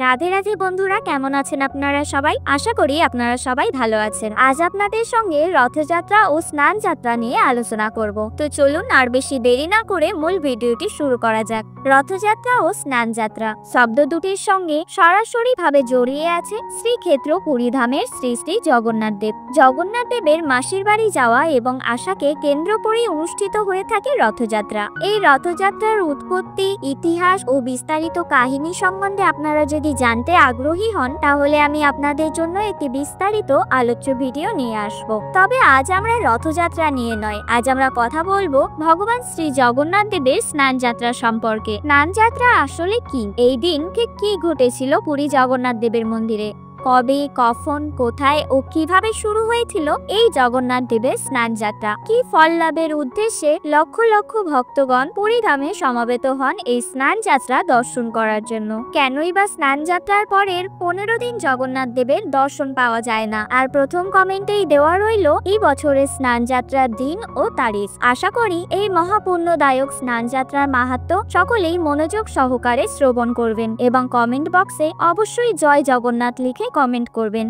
রাধে রাধে বন্ধুরা, কেমন আছেন আপনারা সবাই? আশা করি আপনারা সবাই ভালো আছেন। আজ আপনাদের সঙ্গে রথযাত্রা ও স্নান যাত্রা নিয়ে আলোচনা করব। তো চলুন আর বেশি দেরি না করে মূল ভিডিওটি শুরু করা যাক। রথযাত্রা ও স্নান যাত্রা শব্দ দুটির সঙ্গে সরাসরি ভাবে জড়িয়ে আছে শ্রীক্ষেত্র পুরীধামের শ্রী শ্রী জগন্নাথ দেব। জগন্নাথ দেবের মাসির বাড়ি যাওয়া এবং আশাকে কেন্দ্র করে অনুষ্ঠিত হয়ে থাকে রথযাত্রা। এই রথযাত্রার উৎপত্তি, ইতিহাস ও বিস্তারিত কাহিনী সম্বন্ধে আপনারা যদি জানতে আগ্রহী হন, তাহলে আমি আপনাদের জন্য একটি বিস্তারিত আলোচ্য ভিডিও নিয়ে আসব। তবে আজ আমরা রথযাত্রা নিয়ে নয়, আজ আমরা কথা বলবো ভগবান শ্রী জগন্নাথ দেবের স্নান যাত্রা সম্পর্কে। স্নান যাত্রা আসলে কি? এই দিন ঠিক কি ঘটেছিল পুরী জগন্নাথ দেবের মন্দিরে? কবে, কখন, কোথায় ও কিভাবে শুরু হয়েছিল এই জগন্নাথ দেবের স্নান যাত্রা? কি ফল লাভের উদ্দেশ্যে লক্ষ লক্ষ ভক্তগণ পুরীধামে সমবেত হন এই স্নান যাত্রা দর্শন করার জন্য? কেনই বা স্নান যাত্রার পরের 15 দিন জগন্নাথ দেবের দর্শন পাওয়া যায় না? আর প্রথম কমেন্টেই দেওয়া রইল এই বছরের স্নান যাত্রার দিন ও তারিখ। আশা করি এই মহাপুণ্যদায়ক স্নান যাত্রার মাহাত্ম্য সকলেই মনোযোগ সহকারে শ্রবণ করবেন এবং কমেন্ট বক্সে অবশ্যই জয় জগন্নাথ লিখে কমেন্ট করবেন।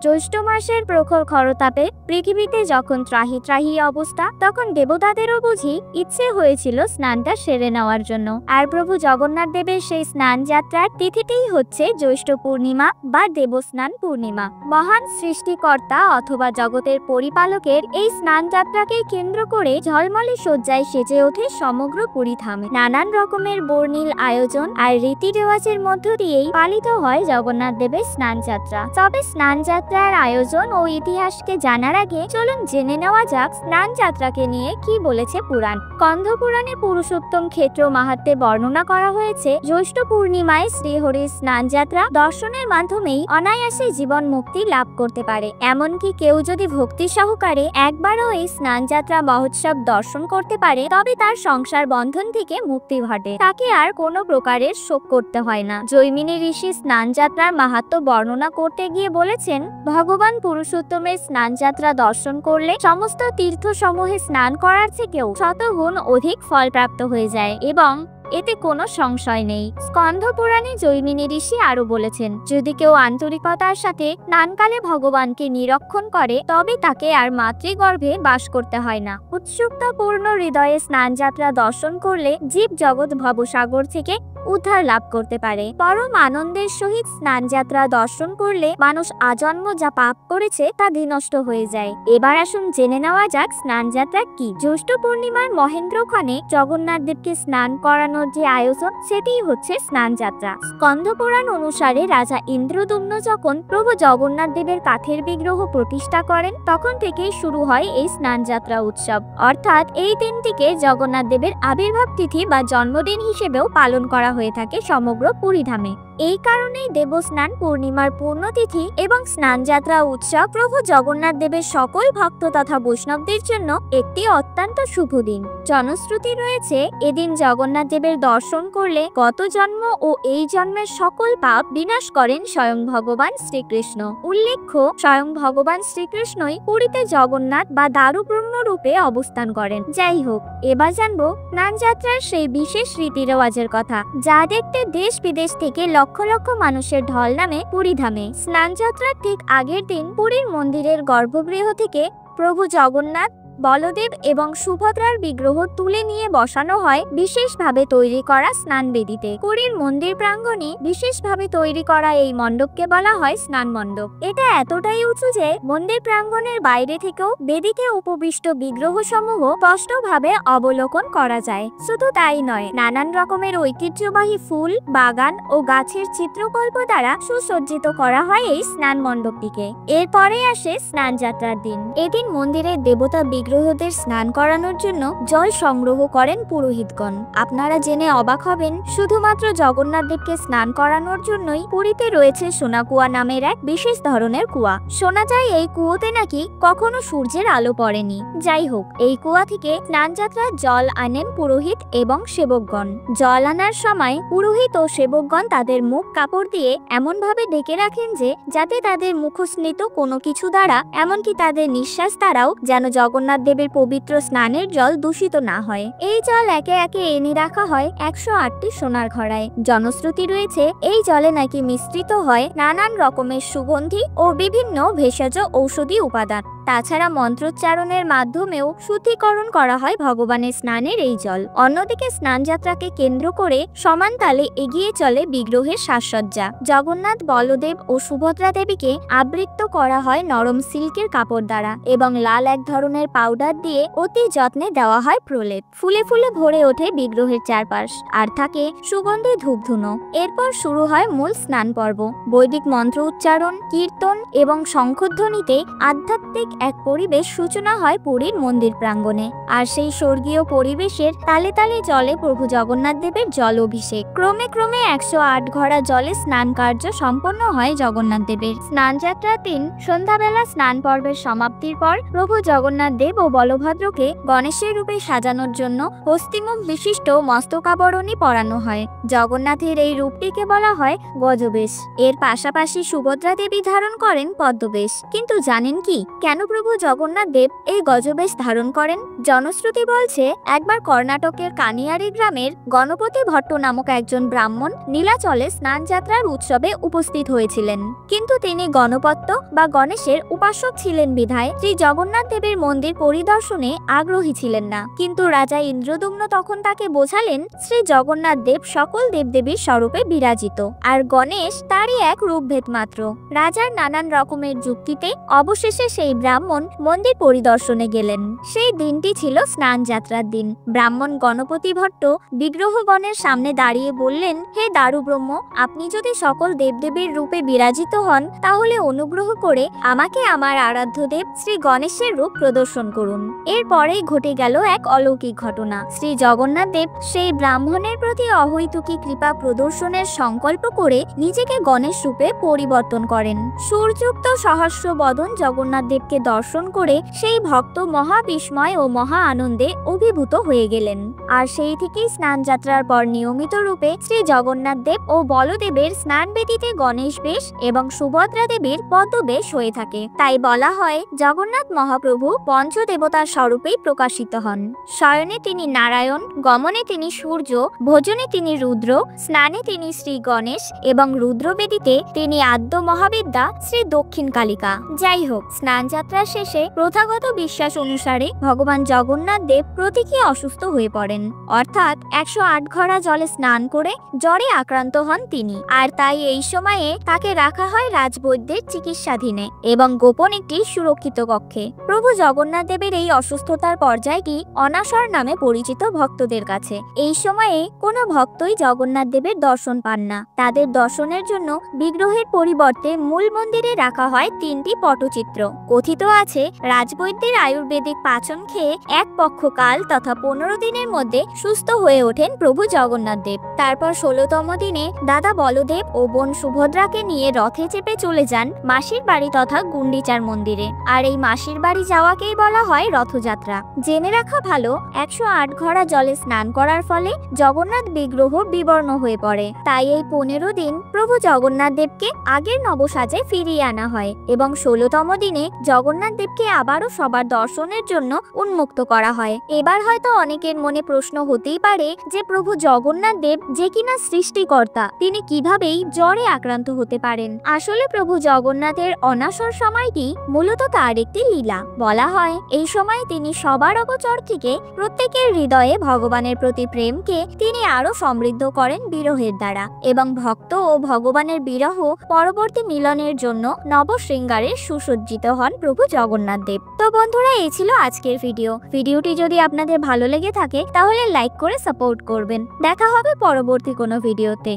জ্যৈষ্ঠ মাসের প্রখর খরতাপে পৃথিবীতে যখন ত্রাহি ত্রাহি অবস্থা, তখন দেবতাদেরও বুঝি ইচ্ছে হয়েছিল স্নানটা সেরে নেওয়ার জন্য। আর প্রভু জগন্নাথ দেবের সেই স্নান যাত্রার তিথিটিই হচ্ছে জ্যৈষ্ঠ পূর্ণিমা বা দেবস্নান পূর্ণিমা। মহান সৃষ্টিকর্তা অথবা জগতের পরিপালকের এই স্নান যাত্রাকে কেন্দ্র করে ঝলমলে সজ্জায় সেজে ওঠে সমগ্র পুরীধামে। নানান রকমের বর্ণিল আয়োজন আর রীতি রেওয়াজের মধ্য দিয়েই পালিত হয় জগন্নাথ দেবের স্নান যাত্রা। তবে স্নান যাত্রার আয়োজন ও ইতিহাসকে জানার আগে চলুন জেনে নেওয়া যাক স্নান যাত্রাকে নিয়ে কি বলেছে পুরাণ। স্কন্দ পুরাণে পুরুষোত্তম ক্ষেত্র মাহাত্ম্যে বর্ণনা করা হয়েছে, জ্যৈষ্ঠ পূর্ণিমায় শ্রীহরির স্নান যাত্রা দর্শনের মাধ্যমেই অনায়াসে জীবন মুক্তি লাভ করতে পারে। এমনকি কেউ যদি ভক্তি সহকারে একবারও এই স্নান যাত্রা মহোৎসব দর্শন করতে পারে, তবে তার সংসার বন্ধন থেকে মুক্তি ঘটে, তাকে আর কোনো প্রকারের শোক করতে হয় না। জৈমিনী ঋষি স্নান যাত্রার মাহাত্ম্য বর্ণনা করতে গিয়ে বলেছেন, ভগবান পুরুষোত্তমের স্নান যাত্রা দর্শন করলে সমস্ত তীর্থ সমূহে স্নান করার থেকেও শতগুণ অধিক ফল প্রাপ্ত হয়ে যায় এবং এতে কোনো সংশয় নেই। স্কন্দ পুরাণে জৈমিনী ঋষি আরো বলেছেন, যদি কেউ আন্তরিকতার সাথে স্নানকালে ভগবানকে নিরীক্ষণ করে, তবে তাকে আর মাতৃগর্ভে বাস করতে হয় না। উৎসুকতাপূর্ণ হৃদয়ে স্নান যাত্রা দর্শন করলে জীব জগৎ ভবসাগর থেকে উদ্ধার লাভ করতে পারে। পরম আনন্দের সহিত স্নান যাত্রা দর্শন করলে মানুষ আজন্ম যা পাপ করেছে তা বিনষ্ট হয়ে যায়। এবার আসুন জেনে নেওয়া যাক স্নান যাত্রা কি। জ্যৈষ্ঠ পূর্ণিমার মহেন্দ্রক্ষণে জগন্নাথ দেবকে স্নান করানোর যে আয়োজন, সেটিই হচ্ছে স্নান যাত্রা। স্কন্দ পুরাণ অনুসারে রাজা ইন্দ্রদুম্ন যখন প্রভু জগন্নাথ দেবের কাঠের বিগ্রহ প্রতিষ্ঠা করেন, তখন থেকেই শুরু হয় এই স্নান যাত্রা উৎসব। অর্থাৎ এই দিনটিকে জগন্নাথ দেবের আবির্ভাব তিথি বা জন্মদিন হিসেবেও পালন করা হয়ে থাকে সমগ্র পুরীধামে। এই কারণেই দেবস্নান পূর্ণিমার পূর্ণতিথি এবং স্নান যাত্রা উৎসব প্রভু জগন্নাথ দেবের সকল ভক্ত তথা বৈষ্ণবদের জন্য একটি অত্যন্ত শুভ দিন। জনশ্রুতি রয়েছে, এদিন জগন্নাথ দেবের দর্শন করলে গত জন্ম ও এই জন্মের সকল পাপ বিনাশ করেন স্বয়ং ভগবান শ্রীকৃষ্ণ। উল্লেখ্য, স্বয়ং ভগবান শ্রীকৃষ্ণই পুরীতে জগন্নাথ বা দারুব্রহ্ম রূপে অবস্থান করেন। যাই হোক, এবার জানবো স্নান যাত্রার সেই বিশেষ রীতি রেওয়াজের কথা, যা দেখতে দেশ বিদেশ থেকে লক্ষ লক্ষ মানুষের ঢল নামে পুরীধামে। স্নান যাত্রার ঠিক আগের দিন পুরীর মন্দিরের গর্ভগৃহ থেকে প্রভু জগন্নাথ, বলদেব এবং সুভদ্রার বিগ্রহ তুলে নিয়ে বসানো হয় বিশেষভাবে তৈরি করা স্নান বেদিতে। পুরীর মন্দির প্রাঙ্গণে বিশেষভাবে তৈরি করা এই মণ্ডপকে বলা হয় স্নান মণ্ডপ। এটা এতটাই উঁচু যে মন্দির প্রাঙ্গণের বাইরে থেকেও বেদিতে উপবিষ্ট বিগ্রহ সমূহ স্পষ্টভাবে অবলোকন করা যায়। শুধু তাই নয়, নানান রকমের ঐতিহ্যবাহী ফুল, বাগান ও গাছের চিত্রকল্প দ্বারা সুসজ্জিত করা হয় এই স্নান মণ্ডপটিকে। এরপরে আসে স্নান যাত্রার দিন। এদিন মন্দিরের দেবতা বিগ্রহদের স্নান করানোর জন্য জল সংগ্রহ করেন পুরোহিতগণ। আপনারা জেনে অবাক হবেন, শুধুমাত্র জগন্নাথ দেবকে স্নান করানোর জন্যই পুরীতে রয়েছে সোনাকুয়া নামের এক বিশেষ ধরনের কুয়া। শোনা যায় এই কুয়োতে নাকি কখনো সূর্যের আলো পড়েনি। যাই হোক, এই কুয়া থেকে স্নান যাত্রার জল আনেন পুরোহিত এবং সেবকগণ। জল আনার সময় পুরোহিত ও সেবকগণ তাদের মুখ কাপড় দিয়ে এমন ভাবে ঢেকে রাখেন যে যাতে তাদের মুখস্মৃত কোনো কিছু দ্বারা, এমনকি তাদের নিঃশ্বাস দ্বারাও যেন জগন্নাথ জগন্নাথ দেবের পবিত্র স্নানের জল দূষিত না হয়। এই জল একে একে এনে রাখা হয় 108টি সোনার ঘড়ায়। জনশ্রুতি রয়েছে এই জলে নাকি মিশ্রিত হয় নানান রকমের সুগন্ধি ও বিভিন্ন ভেষজ ঔষধি উপাদান। তাছাড়া মন্ত্রোচ্চারণের মাধ্যমেও শুদ্ধিকরণ করা হয় ভগবানের স্নানের এই জল। অন্যদিকে স্নানযাত্রাকে কেন্দ্র করে সমান তালে এগিয়ে চলে বিগ্রহের সাজসজ্জা। জগন্নাথ, বলদেব ও সুভদ্রা দেবীকে আবৃত করা হয় নরম সিল্কের কাপড় দ্বারা এবং লাল এক ধরনের পাউডার দিয়ে অতি যত্নে দেওয়া হয় প্রলেপ। ফুলে ফুলে ভরে ওঠে বিগ্রহের চারপাশ, আর থাকে সুগন্ধি ধূপধুনো। এরপর শুরু হয় মূল স্নান পর্ব। বৈদিক মন্ত্র উচ্চারণ, কীর্তন এবং শঙ্খধ্বনিতে আধ্যাত্মিক এক পরিবেশ সূচনা হয় পুরীর মন্দির প্রাঙ্গণে। আর সেই স্বর্গীয় পরিবেশের তালে তালে চলে প্রভু জগন্নাথ দেবের জল অভিষেক। ক্রমে ক্রমে 108 ঘড়া জলে স্নান কার্য সম্পন্ন হয় জগন্নাথ দেবের। স্নানযাত্রার দিন সন্ধ্যাবেলা স্নান পর্বের সমাপ্তির পর প্রভু জগন্নাথ দেব ও বলভদ্রকে গণেশের রূপে সাজানোর জন্য হস্তিমুখ বিশিষ্ট মস্তকাবরণী পরানো হয়। জগন্নাথের এই রূপটিকে বলা হয় গজবেশ। এর পাশাপাশি সুভদ্রা দেবী ধারণ করেন পদ্মবেশ। কিন্তু জানেন কি, কেন প্রভু জগন্নাথ দেব এই গজবেশ ধারণ করেন? জনশ্রুতি বলছে, একবার কর্ণাটকের কানিয়ারি গ্রামের গণপতি ভট্ট নামক একজন ব্রাহ্মণ নীলাচলে স্নানযাত্রার উৎসবে উপস্থিত হয়েছিলেন। কিন্তু তিনি গণপত্য বা গণেশের উপাসক ছিলেন বিধায় শ্রী জগন্নাথ দেবের মন্দির পরিদর্শনে আগ্রহী ছিলেন না। কিন্তু রাজা ইন্দ্রদুম্ন তখন তাকে বোঝালেন শ্রী জগন্নাথ দেব সকল দেবদেবীর স্বরূপে বিরাজিত, আর গণেশ তারই এক রূপভেদ মাত্র। রাজার নানান রকমের যুক্তিতে অবশেষে সেই ব্রাহ্মণ মন্দির পরিদর্শনে গেলেন। সেই দিনটি ছিল স্নান যাত্রার দিন। ব্রাহ্মণ গণপতি ভট্ট বিগ্রহগণের সামনে দাঁড়িয়ে বললেন, হে দারু ব্রহ্ম, আপনি যদি সকল দেবদেবীর রূপে বিরাজিত হন, তাহলে অনুগ্রহ করে আমাকে আমার আরাধ্য দেব শ্রী গণেশের রূপ প্রদর্শন করুন। এরপরেই ঘটে গেল এক অলৌকিক ঘটনা। শ্রী জগন্নাথ দেব সেই ব্রাহ্মণের প্রতি অহৈতুকী কৃপা প্রদর্শনের সংকল্প করে নিজেকে গণেশ রূপে পরিবর্তন করেন। সুরযুক্ত সহস্র বদন জগন্নাথ দেবকে দর্শন করে সেই ভক্ত মহা বিস্ময় ও মহা আনন্দে অভিভূত হয়ে গেলেন। আর সেই থেকেই স্নান যাত্রার পর নিয়মিত রূপে শ্রী জগন্নাথ দেব ও বলদেবের স্নান বেদিতে গণেশ বেশ এবং সুভদ্রা দেবীর পদ্মবেশ হয়ে থাকে। তাই বলা হয় জগন্নাথ মহাপ্রভু পঞ্চদেবতার স্বরূপেই প্রকাশিত হন। শয়নে তিনি নারায়ণ, গমনে তিনি সূর্য, ভোজনে তিনি রুদ্র, স্নানে তিনি শ্রী গণেশ এবং রুদ্রবেদিতে তিনি আদ্য মহাবিদ্যা শ্রী দক্ষিণ কালিকা। যাই হোক, স্নান যাত্রার শেষে প্রথাগত বিশ্বাস অনুসারে ভগবান জগন্নাথ দেব প্রতীকী অসুস্থ হয়ে পড়েন, অর্থাৎ 108 ঘড়া জলে স্নান করে জ্বরে আক্রান্ত হন তিনি। আর তাই এই সময়ে তাকে রাখা হয় রাজবৈদ্যের চিকিৎসাধীনে এবং গোপন একটি সুরক্ষিত কক্ষে। প্রভু জগন্নাথ দেবের এই অসুস্থতার পর্যায়টি অনাসর নামে পরিচিত ভক্তদের কাছে। এই সময়ে কোনো ভক্তই জগন্নাথ দেবের দর্শন পান না। তাদের দর্শনের জন্য বিগ্রহের পরিবর্তে মূল মন্দিরে রাখা হয় 3টি পটচিত্র। কথিত আছে, রাজবৈদ্যের আয়ুর্বেদিক পাচন খেয়ে এক পক্ষ কাল তথা 15 দিনের মধ্যে সুস্থ হয়ে ওঠেন প্রভু জগন্নাথ দেব। তারপর 16তম দিনে দাদা বলদেব ও বোন সুভদ্রাকে নিয়ে রথে চেপে চলে যান মাসির বাড়ি তথা গুন্ডিচার মন্দিরে। আর এই মাসির বাড়ি যাওয়াকেই বলা হয় রথযাত্রা। জেনে রাখা ভালো, 108 ঘড়া জলে স্নান করার ফলে জগন্নাথ বিগ্রহ বিবর্ণ হয়ে পড়ে। তাই এই 15 দিন প্রভু জগন্নাথ দেবকে আগের নবসাজে ফিরিয়ে আনা হয় এবং 16তম দিনে জগন্নাথ দেবকে আবারও সবার দর্শনের জন্য উন্মুক্ত করা হয়। এবার হয়তো অনেকের মনে প্রশ্ন হতেই পারে যে প্রভু জগন্নাথ দেব যে কিনা সৃষ্টিকর্তা, তিনি কিভাবেই জ্বরে আক্রান্ত হতে পারেন? আসলে প্রভু জগন্নাথের অনাসর সময়টি মূলত তার একটি লীলা। বলা হয় এই সময় তিনি সবার অগোচর থেকে প্রত্যেকের হৃদয়ে ভগবানের প্রতি প্রেমকে তিনি আরো সমৃদ্ধ করেন বিরহের দ্বারা এবং ভক্ত ও ভগবানের বিরহ পরবর্তী মিলনের জন্য নবশৃঙ্গারে সুসজ্জিত হন প্রভু জগন্নাথ দেব। তো বন্ধুরা, এই ছিল আজকের ভিডিওটি যদি আপনাদের ভালো লেগে থাকে তাহলে লাইক করে সাপোর্ট করবেন। দেখা হবে পরবর্তী কোনো ভিডিওতে।